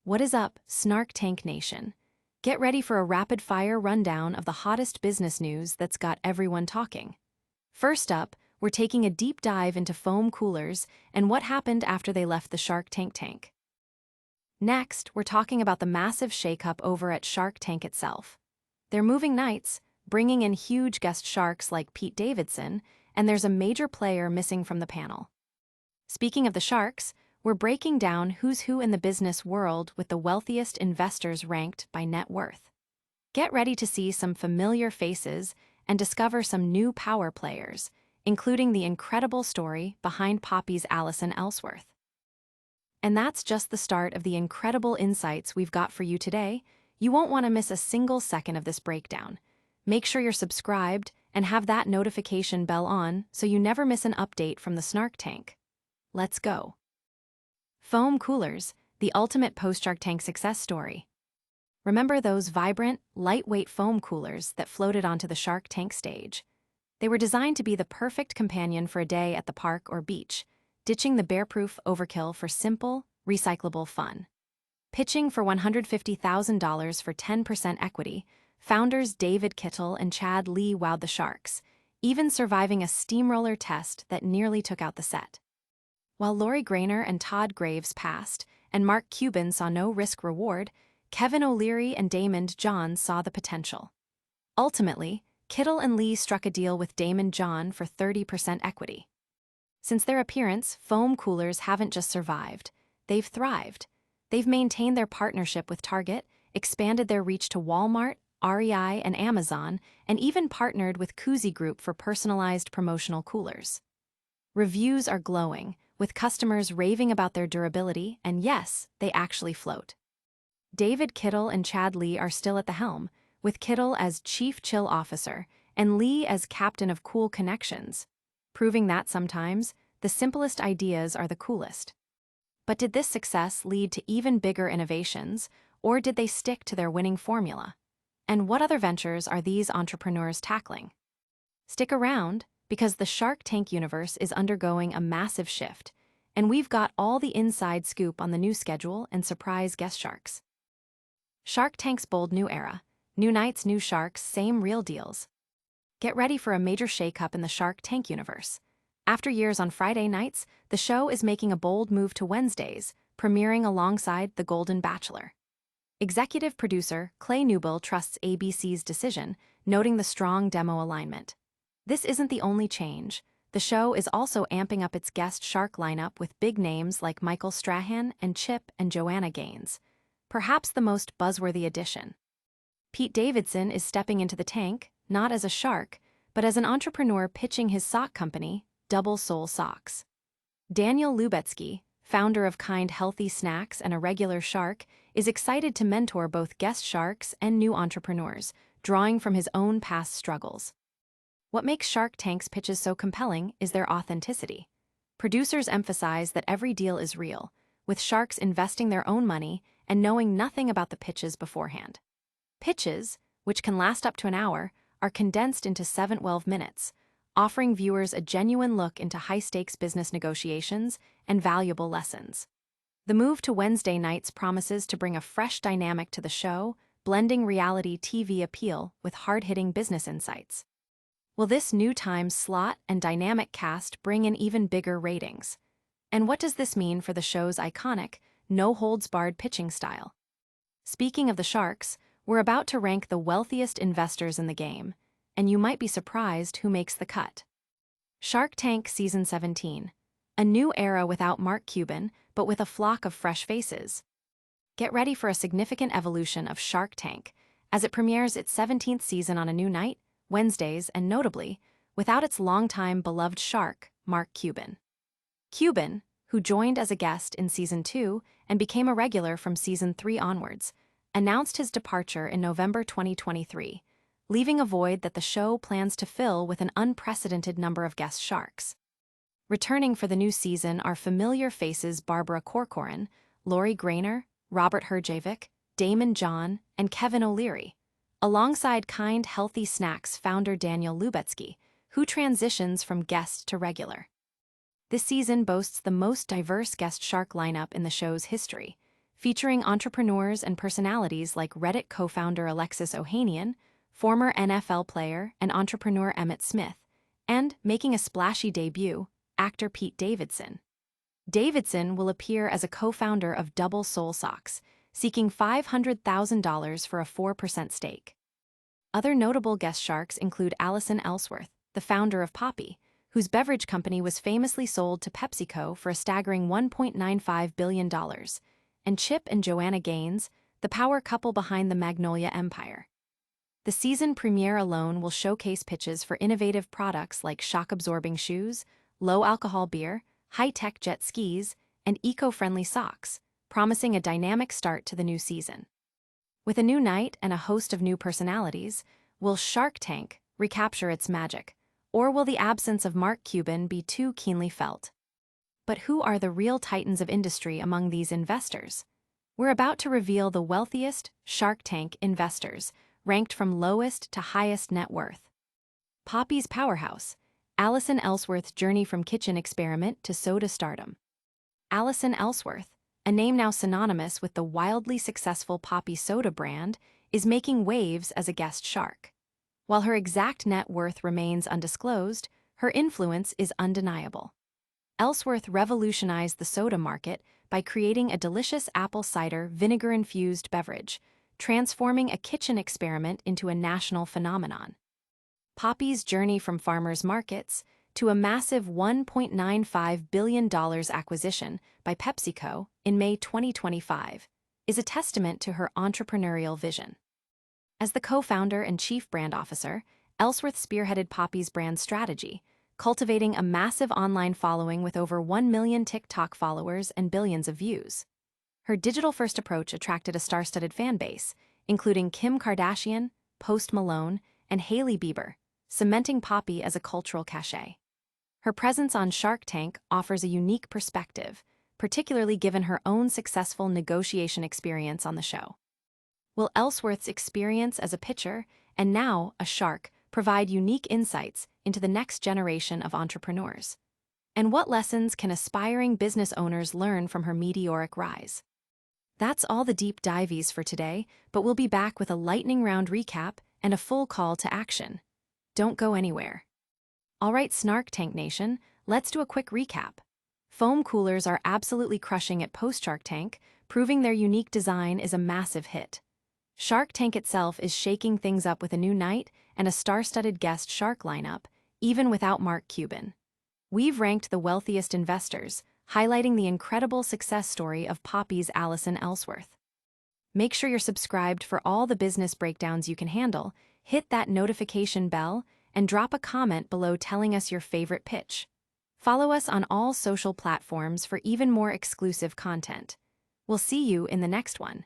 What is up, Snark Tank Nation? Get ready for a rapid-fire rundown of the hottest business news that's got everyone talking. First up, we're taking a deep dive into foam coolers and what happened after they left the Shark Tank. Next, we're talking about the massive shakeup over at Shark Tank itself. They're moving nights, bringing in huge guest sharks like Pete Davidson, and there's a major player missing from the panel. Speaking of the sharks, we're breaking down who's who in the business world with the wealthiest investors ranked by net worth. Get ready to see some familiar faces and discover some new power players, including the incredible story behind Poppi's Allison Ellsworth. And that's just the start of the incredible insights we've got for you today. You won't want to miss a single second of this breakdown. Make sure you're subscribed and have that notification bell on so you never miss an update from the Snark Tank. Let's go. Foam coolers, the ultimate post-Shark Tank success story. Remember those vibrant, lightweight foam coolers that floated onto the Shark Tank stage? They were designed to be the perfect companion for a day at the park or beach, ditching the bear-proof overkill for simple, recyclable fun. Pitching for $150,000 for 10% equity, founders David Kittle and Chad Lee wowed the sharks, even surviving a steamroller test that nearly took out the set. While Lori Grainer and Todd Graves passed, and Mark Cuban saw no risk-reward, Kevin O'Leary and Damon John saw the potential. Ultimately, Kittle and Lee struck a deal with Damon John for 30% equity. Since their appearance, foam coolers haven't just survived, they've thrived. They've maintained their partnership with Target, expanded their reach to Walmart, REI, and Amazon, and even partnered with Koozie Group for personalized promotional coolers. Reviews are glowing, with customers raving about their durability, and yes, they actually float. David Kittle and Chad Lee are still at the helm, with Kittle as Chief Chill Officer and Lee as Captain of Cool Connections, proving that sometimes the simplest ideas are the coolest. But did this success lead to even bigger innovations, or did they stick to their winning formula? And what other ventures are these entrepreneurs tackling? Stick around, because the Shark Tank universe is undergoing a massive shift, and we've got all the inside scoop on the new schedule and surprise guest sharks. Shark Tank's bold new era. New nights, new sharks, same real deals. Get ready for a major shakeup in the Shark Tank universe. After years on Friday nights, the show is making a bold move to Wednesdays, premiering alongside The Golden Bachelor. Executive producer Clay Newbill trusts ABC's decision, noting the strong demo alignment. This isn't the only change. The show is also amping up its guest shark lineup with big names like Michael Strahan and Chip and Joanna Gaines, perhaps the most buzzworthy addition. Pete Davidson is stepping into the tank, not as a shark, but as an entrepreneur pitching his sock company, Double Sole Socks. Daniel Lubetzky, founder of Kind Healthy Snacks and a regular shark, is excited to mentor both guest sharks and new entrepreneurs, drawing from his own past struggles. What makes Shark Tank's pitches so compelling is their authenticity. Producers emphasize that every deal is real, with sharks investing their own money and knowing nothing about the pitches beforehand. Pitches, which can last up to an hour, are condensed into 7-12 minutes, offering viewers a genuine look into high-stakes business negotiations and valuable lessons. The move to Wednesday nights promises to bring a fresh dynamic to the show, blending reality TV appeal with hard-hitting business insights. Will this new time slot and dynamic cast bring in even bigger ratings? And what does this mean for the show's iconic, no-holds-barred pitching style? Speaking of the sharks, we're about to rank the wealthiest investors in the game, and you might be surprised who makes the cut. Shark Tank Season 17. A new era without Mark Cuban, but with a flock of fresh faces. Get ready for a significant evolution of Shark Tank, as it premieres its 17th season on a new night, Wednesdays, and notably, without its longtime beloved shark, Mark Cuban. Cuban, who joined as a guest in Season 2 and became a regular from Season 3 onwards, announced his departure in November 2023, leaving a void that the show plans to fill with an unprecedented number of guest sharks. Returning for the new season are familiar faces Barbara Corcoran, Lori Grainer, Robert Herjavec, Damon John, and Kevin O'Leary, alongside Kind Healthy Snacks founder Daniel Lubetzky, who transitions from guest to regular. This season boasts the most diverse guest shark lineup in the show's history, featuring entrepreneurs and personalities like Reddit co-founder Alexis Ohanian, former NFL player and entrepreneur Emmitt Smith, and, making a splashy debut, actor Pete Davidson. Davidson will appear as a co-founder of Double Soul Socks, seeking $500,000 for a 4% stake. Other notable guest sharks include Allison Ellsworth, the founder of Poppi, whose beverage company was famously sold to PepsiCo for a staggering $1.95 billion, and Chip and Joanna Gaines, the power couple behind the Magnolia empire. The season premiere alone will showcase pitches for innovative products like shock-absorbing shoes, low-alcohol beer, high-tech jet skis, and eco-friendly socks, promising a dynamic start to the new season. With a new night and a host of new personalities, will Shark Tank recapture its magic, or will the absence of Mark Cuban be too keenly felt? But who are the real titans of industry among these investors? We're about to reveal the wealthiest Shark Tank investors, ranked from lowest to highest net worth. Poppi's powerhouse, Allison Ellsworth's journey from kitchen experiment to soda stardom. Allison Ellsworth, a name now synonymous with the wildly successful Poppi soda brand, is making waves as a guest shark. While her exact net worth remains undisclosed, her influence is undeniable. Ellsworth revolutionized the soda market by creating a delicious apple cider vinegar-infused beverage, transforming a kitchen experiment into a national phenomenon. Poppi's journey from farmers' markets to a massive $1.95 billion acquisition by PepsiCo in May 2025 is a testament to her entrepreneurial vision. As the co-founder and chief brand officer, Ellsworth spearheaded Poppi's brand strategy, cultivating a massive online following with over 1 million TikTok followers and billions of views. Her digital-first approach attracted a star-studded fan base, including Kim Kardashian, Post Malone, and Hailey Bieber, cementing Poppi as a cultural cachet. Her presence on Shark Tank offers a unique perspective, particularly given her own successful negotiation experience on the show. Will Ellsworth's experience as a pitcher, and now a shark, provide unique insights into the next generation of entrepreneurs? And what lessons can aspiring business owners learn from her meteoric rise? That's all the deep dives for today, but we'll be back with a lightning round recap and a full call to action. Don't go anywhere. All right, Snark Tank Nation, let's do a quick recap. Foam coolers are absolutely crushing at post-Shark Tank, proving their unique design is a massive hit. Shark Tank itself is shaking things up with a new night and a star-studded guest shark lineup, even without Mark Cuban. We've ranked the wealthiest investors, highlighting the incredible success story of Poppi's Allison Ellsworth. Make sure you're subscribed for all the business breakdowns you can handle, hit that notification bell, and drop a comment below telling us your favorite pitch. Follow us on all social platforms for even more exclusive content. We'll see you in the next one.